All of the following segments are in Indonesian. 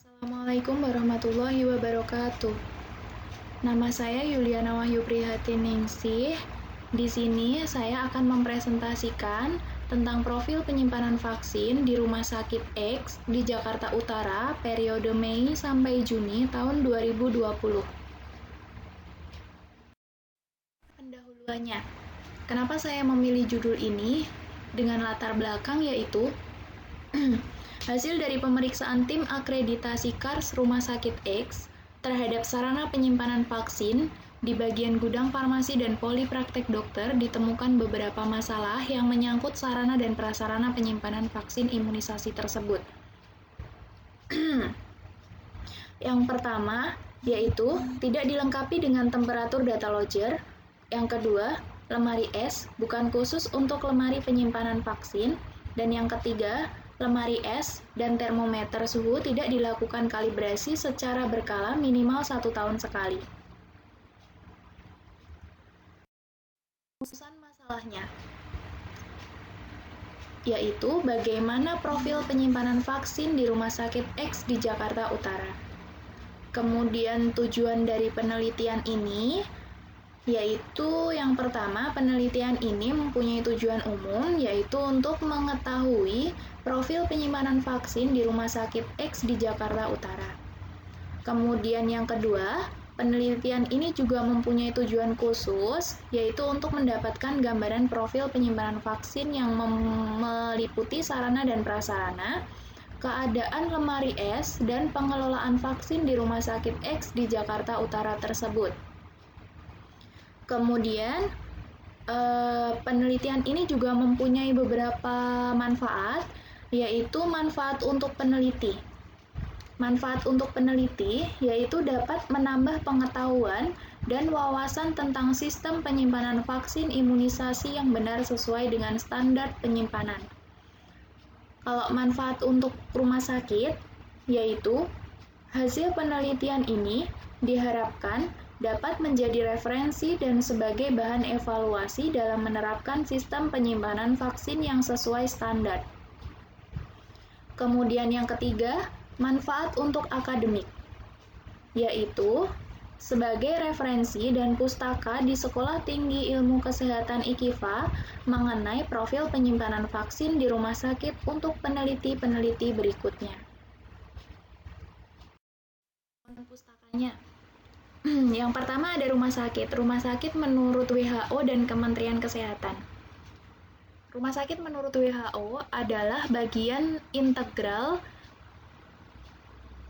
Assalamualaikum warahmatullahi wabarakatuh. Nama saya Yuliana Wahyu Prihatiningsih. Di sini saya akan mempresentasikan tentang profil penyimpanan vaksin di Rumah Sakit X di Jakarta Utara periode Mei sampai Juni tahun 2020. Pendahuluannya, kenapa saya memilih judul ini dengan latar belakang yaitu hasil dari pemeriksaan tim akreditasi KARS Rumah Sakit X terhadap sarana penyimpanan vaksin di bagian gudang farmasi dan polipraktek dokter ditemukan beberapa masalah yang menyangkut sarana dan prasarana penyimpanan vaksin imunisasi tersebut. Yang pertama, yaitu tidak dilengkapi dengan temperatur data logger. Yang kedua, lemari es bukan khusus untuk lemari penyimpanan vaksin. Dan yang ketiga, lemari es dan termometer suhu tidak dilakukan kalibrasi secara berkala minimal 1 tahun sekali. Rumusan masalahnya, yaitu bagaimana profil penyimpanan vaksin di Rumah Sakit X di Jakarta Utara. Kemudian tujuan dari penelitian ini, yaitu yang pertama, penelitian ini mempunyai tujuan umum, yaitu untuk mengetahui profil penyimpanan vaksin di Rumah Sakit X di Jakarta Utara. Kemudian yang kedua, penelitian ini juga mempunyai tujuan khusus, yaitu untuk mendapatkan gambaran profil penyimpanan vaksin yang meliputi sarana dan prasarana, keadaan lemari es, dan pengelolaan vaksin di Rumah Sakit X di Jakarta Utara tersebut. Kemudian, penelitian ini juga mempunyai beberapa manfaat, yaitu manfaat untuk peneliti. Manfaat untuk peneliti yaitu dapat menambah pengetahuan dan wawasan tentang sistem penyimpanan vaksin imunisasi yang benar sesuai dengan standar penyimpanan. Kalau manfaat untuk rumah sakit, yaitu hasil penelitian ini diharapkan dapat menjadi referensi dan sebagai bahan evaluasi dalam menerapkan sistem penyimpanan vaksin yang sesuai standar. Kemudian yang ketiga, manfaat untuk akademik, yaitu sebagai referensi dan pustaka di Sekolah Tinggi Ilmu Kesehatan IKIVA mengenai profil penyimpanan vaksin di rumah sakit untuk peneliti-peneliti berikutnya. Pustakanya. Yang pertama ada rumah sakit. Rumah sakit menurut WHO dan Kementerian Kesehatan. Rumah sakit menurut WHO adalah bagian integral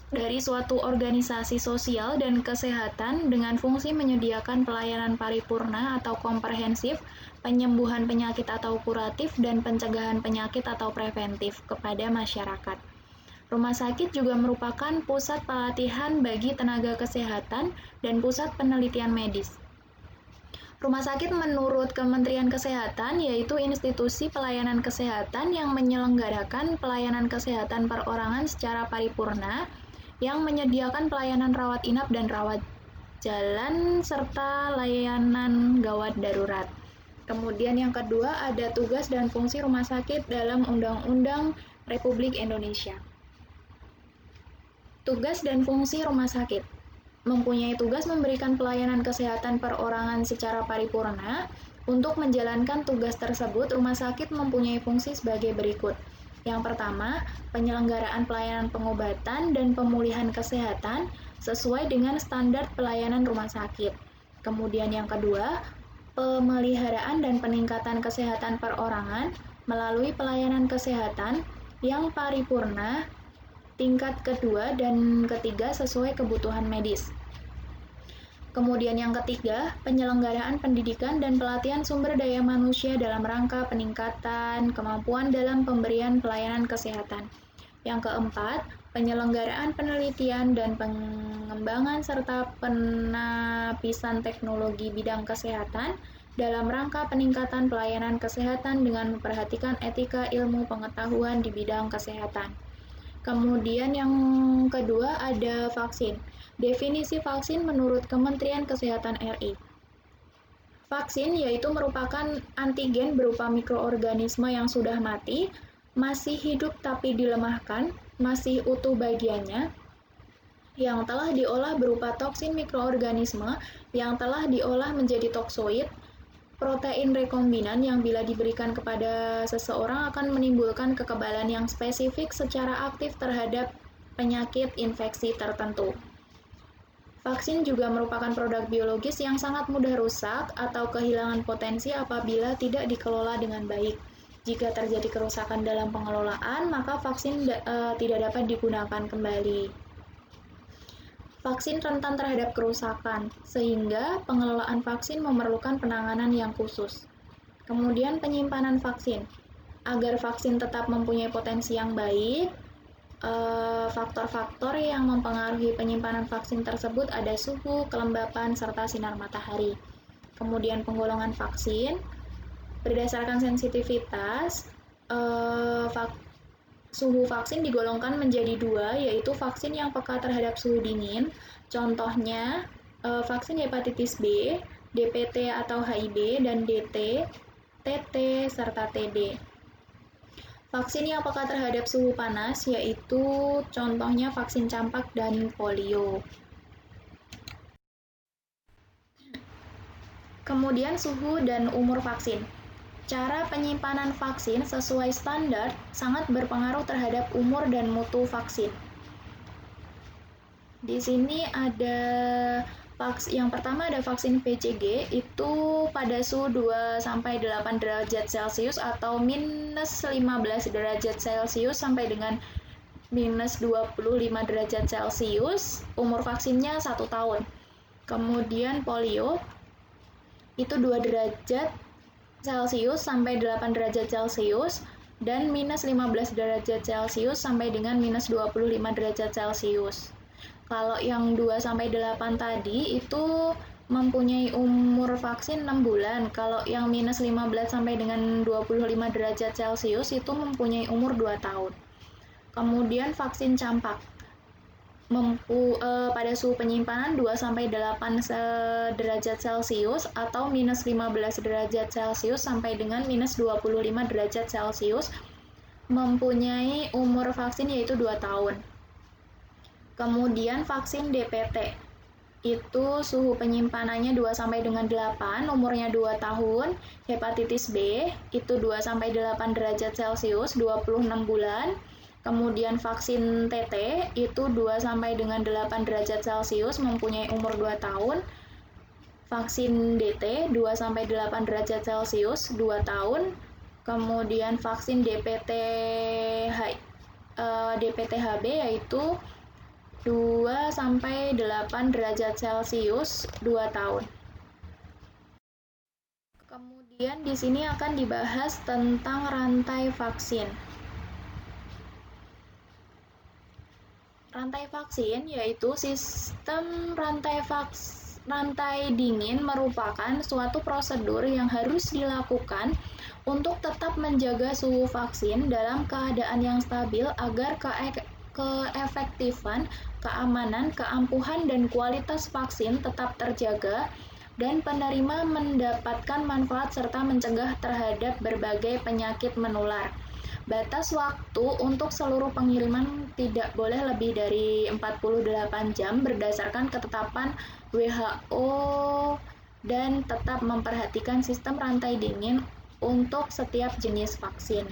dari suatu organisasi sosial dan kesehatan dengan fungsi menyediakan pelayanan paripurna atau komprehensif, penyembuhan penyakit atau kuratif, dan pencegahan penyakit atau preventif kepada masyarakat. Rumah sakit juga merupakan pusat pelatihan bagi tenaga kesehatan dan pusat penelitian medis. Rumah sakit menurut Kementerian Kesehatan yaitu institusi pelayanan kesehatan yang menyelenggarakan pelayanan kesehatan perorangan secara paripurna, yang menyediakan pelayanan rawat inap dan rawat jalan serta layanan gawat darurat. Kemudian yang kedua ada tugas dan fungsi rumah sakit dalam Undang-Undang Republik Indonesia. Tugas dan fungsi rumah sakit mempunyai tugas memberikan pelayanan kesehatan perorangan secara paripurna. Untuk menjalankan tugas tersebut, rumah sakit mempunyai fungsi sebagai berikut. Yang pertama, penyelenggaraan pelayanan pengobatan dan pemulihan kesehatan sesuai dengan standar pelayanan rumah sakit. Kemudian yang kedua, pemeliharaan dan peningkatan kesehatan perorangan melalui pelayanan kesehatan yang paripurna tingkat kedua dan ketiga sesuai kebutuhan medis. Kemudian yang ketiga, penyelenggaraan pendidikan dan pelatihan sumber daya manusia dalam rangka peningkatan kemampuan dalam pemberian pelayanan kesehatan. Yang keempat, penyelenggaraan penelitian dan pengembangan serta penapisan teknologi bidang kesehatan dalam rangka peningkatan pelayanan kesehatan dengan memperhatikan etika ilmu pengetahuan di bidang kesehatan. Kemudian yang kedua ada vaksin. Definisi vaksin menurut Kementerian Kesehatan RI. Vaksin yaitu merupakan antigen berupa mikroorganisme yang sudah mati, masih hidup tapi dilemahkan, masih utuh bagiannya, yang telah diolah berupa toksin mikroorganisme yang telah diolah menjadi toksoid, protein rekombinan yang bila diberikan kepada seseorang akan menimbulkan kekebalan yang spesifik secara aktif terhadap penyakit infeksi tertentu. Vaksin juga merupakan produk biologis yang sangat mudah rusak atau kehilangan potensi apabila tidak dikelola dengan baik. Jika terjadi kerusakan dalam pengelolaan, maka vaksin tidak dapat digunakan kembali. Vaksin rentan terhadap kerusakan, sehingga pengelolaan vaksin memerlukan penanganan yang khusus. Kemudian penyimpanan vaksin. Agar vaksin tetap mempunyai potensi yang baik, faktor-faktor yang mempengaruhi penyimpanan vaksin tersebut ada suhu, kelembapan, serta sinar matahari. Kemudian penggolongan vaksin, berdasarkan sensitivitas, suhu vaksin digolongkan menjadi dua, yaitu vaksin yang peka terhadap suhu dingin. Contohnya, vaksin hepatitis B, DPT atau HIV, dan DT, TT, serta TB. Vaksin yang peka terhadap suhu panas, yaitu contohnya vaksin campak dan polio. Kemudian suhu dan umur vaksin. Cara penyimpanan vaksin sesuai standar sangat berpengaruh terhadap umur dan mutu vaksin. Di sini ada yang pertama ada vaksin PCG, itu pada suhu 2-8 derajat Celcius atau minus 15 derajat Celcius sampai dengan minus 25 derajat Celcius, umur vaksinnya 1 tahun. Kemudian polio, itu 2 derajat Celcius sampai 8 derajat Celcius, dan minus 15 derajat Celcius sampai dengan minus 25 derajat Celcius. Kalau yang 2-8 tadi itu mempunyai umur vaksin 6 bulan. Kalau yang minus 15 sampai dengan 25 derajat Celcius itu mempunyai umur 2 tahun. Kemudian vaksin campak. Pada suhu penyimpanan 2-8 derajat Celcius atau minus 15 derajat Celcius sampai dengan minus 25 derajat Celcius, mempunyai umur vaksin yaitu 2 tahun. Kemudian vaksin DPT, itu suhu penyimpanannya 2-8, umurnya 2 tahun. Hepatitis B, itu 2-8 derajat Celcius, 26 bulan. Kemudian vaksin TT, itu 2-8 derajat Celcius, mempunyai umur 2 tahun. Vaksin DT, 2-8 derajat Celcius, 2 tahun. Kemudian vaksin DPT-HB, yaitu 2-8 derajat Celcius, 2 tahun. Kemudian di sini akan dibahas tentang rantai vaksin. Rantai vaksin yaitu sistem rantai dingin merupakan suatu prosedur yang harus dilakukan untuk tetap menjaga suhu vaksin dalam keadaan yang stabil agar keefektifan, keamanan, keampuhan, dan kualitas vaksin tetap terjaga dan penerima mendapatkan manfaat serta mencegah terhadap berbagai penyakit menular. Batas waktu untuk seluruh pengiriman tidak boleh lebih dari 48 jam berdasarkan ketetapan WHO dan tetap memperhatikan sistem rantai dingin untuk setiap jenis vaksin.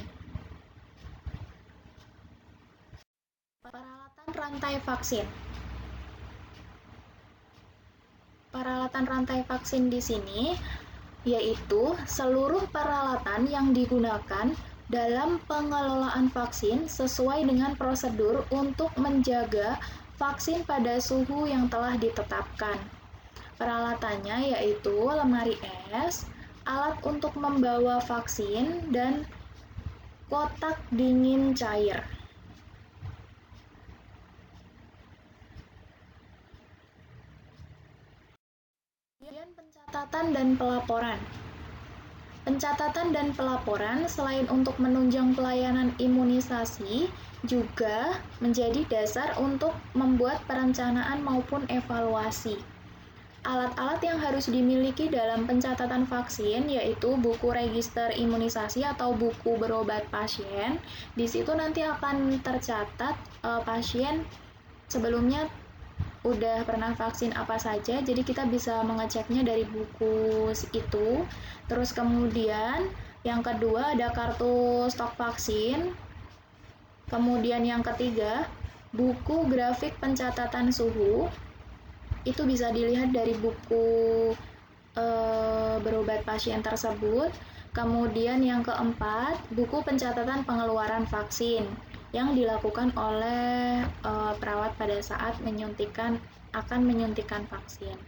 Peralatan rantai vaksin. Peralatan rantai vaksin di sini yaitu seluruh peralatan yang digunakan dalam pengelolaan vaksin sesuai dengan prosedur untuk menjaga vaksin pada suhu yang telah ditetapkan. Peralatannya yaitu lemari es, alat untuk membawa vaksin, dan kotak dingin cair. Kemudian pencatatan dan pelaporan. Pencatatan dan pelaporan selain untuk menunjang pelayanan imunisasi juga menjadi dasar untuk membuat perencanaan maupun evaluasi. Alat-alat yang harus dimiliki dalam pencatatan vaksin yaitu buku register imunisasi atau buku berobat pasien. Di situ nanti akan tercatat pasien sebelumnya udah pernah vaksin apa saja, jadi kita bisa mengeceknya dari buku itu. Terus kemudian yang kedua ada kartu stok vaksin. Kemudian yang ketiga, buku grafik pencatatan suhu. Itu bisa dilihat dari buku berobat pasien tersebut. Kemudian yang keempat, buku pencatatan pengeluaran vaksin yang dilakukan oleh perawat pada saat akan menyuntikkan vaksin.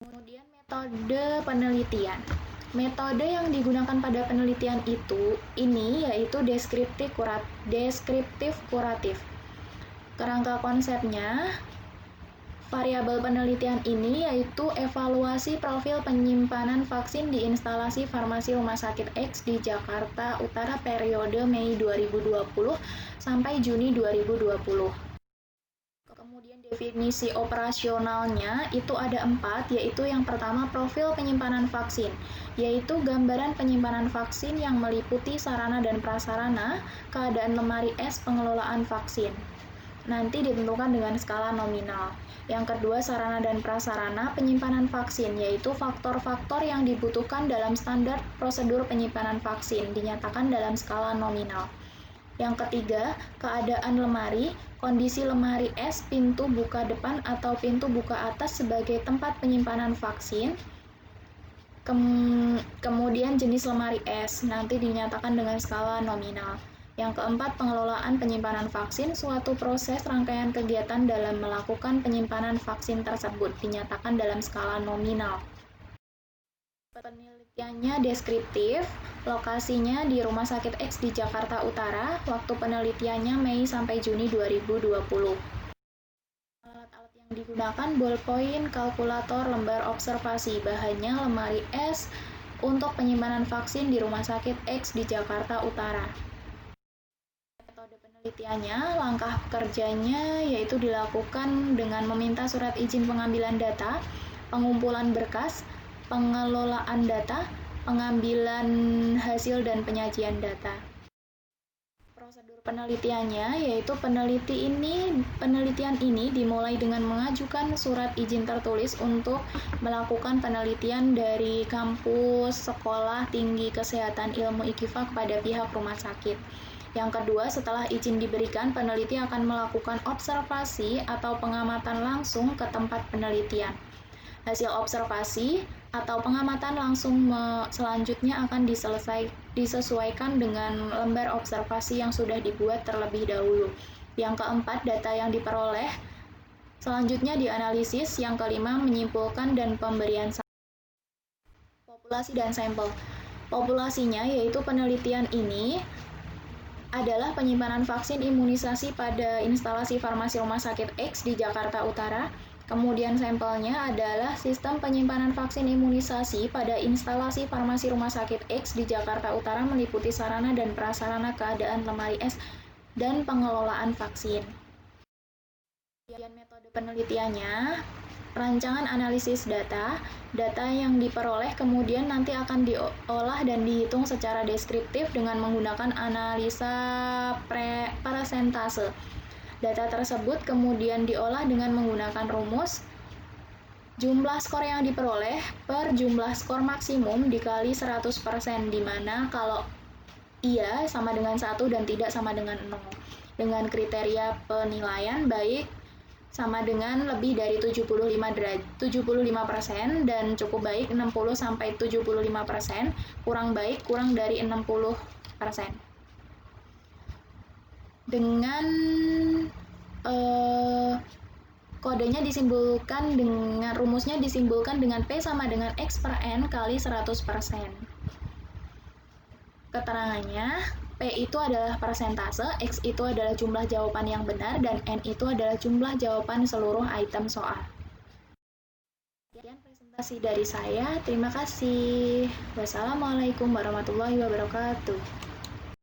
Kemudian metode penelitian. Metode yang digunakan pada penelitian ini yaitu deskriptif kuratif. Kerangka konsepnya, variabel penelitian ini yaitu evaluasi profil penyimpanan vaksin di instalasi farmasi Rumah Sakit X di Jakarta Utara periode Mei 2020 sampai Juni 2020. Kemudian definisi operasionalnya itu ada 4, yaitu yang pertama profil penyimpanan vaksin, yaitu gambaran penyimpanan vaksin yang meliputi sarana dan prasarana, keadaan lemari es pengelolaan vaksin. Nanti ditentukan dengan skala nominal. Yang kedua, sarana dan prasarana penyimpanan vaksin, yaitu faktor-faktor yang dibutuhkan dalam standar prosedur penyimpanan vaksin, dinyatakan dalam skala nominal. Yang ketiga, keadaan lemari, kondisi lemari es, pintu buka depan atau pintu buka atas sebagai tempat penyimpanan vaksin. Kemudian jenis lemari es, nanti dinyatakan dengan skala nominal. Yang keempat, pengelolaan penyimpanan vaksin, suatu proses rangkaian kegiatan dalam melakukan penyimpanan vaksin tersebut, dinyatakan dalam skala nominal. Penelitiannya deskriptif, lokasinya di Rumah Sakit X di Jakarta Utara, waktu penelitiannya Mei sampai Juni 2020. Alat-alat yang digunakan ballpoint, kalkulator, lembar observasi, bahannya lemari es untuk penyimpanan vaksin di Rumah Sakit X di Jakarta Utara. Metode penelitiannya, langkah kerjanya yaitu dilakukan dengan meminta surat izin pengambilan data, pengumpulan berkas, pengelolaan data, pengambilan hasil dan penyajian data. Prosedur penelitiannya yaitu penelitian ini dimulai dengan mengajukan surat izin tertulis untuk melakukan penelitian dari kampus Sekolah Tinggi Kesehatan Ilmu IKIFA kepada pihak rumah sakit. Yang kedua, setelah izin diberikan, peneliti akan melakukan observasi atau pengamatan langsung ke tempat penelitian. Hasil observasi atau pengamatan langsung selanjutnya akan disesuaikan dengan lembar observasi yang sudah dibuat terlebih dahulu. Yang keempat, data yang diperoleh selanjutnya dianalisis. Yang kelima, menyimpulkan dan pemberian populasi dan sampel. Populasinya yaitu penelitian ini adalah penyimpanan vaksin imunisasi pada instalasi farmasi Rumah Sakit X di Jakarta Utara. Kemudian sampelnya adalah sistem penyimpanan vaksin imunisasi pada instalasi farmasi Rumah Sakit X di Jakarta Utara meliputi sarana dan prasarana, keadaan lemari es, dan pengelolaan vaksin. Kemudian metode penelitiannya, rancangan analisis data yang diperoleh kemudian nanti akan diolah dan dihitung secara deskriptif dengan menggunakan analisa presentase. Data tersebut kemudian diolah dengan menggunakan rumus jumlah skor yang diperoleh per jumlah skor maksimum dikali 100%, di mana kalau iya sama dengan 1 dan tidak sama dengan 0. Dengan kriteria penilaian baik sama dengan lebih dari 75% dan cukup baik 60-75%, kurang baik kurang dari 60%. Dengan kodenya disimbolkan dengan rumusnya disimbolkan dengan P sama dengan X per N kali 100%. Keterangannya, P itu adalah persentase, X itu adalah jumlah jawaban yang benar, dan N itu adalah jumlah jawaban seluruh item soal. Sekian presentasi dari saya, terima kasih. Wassalamualaikum warahmatullahi wabarakatuh.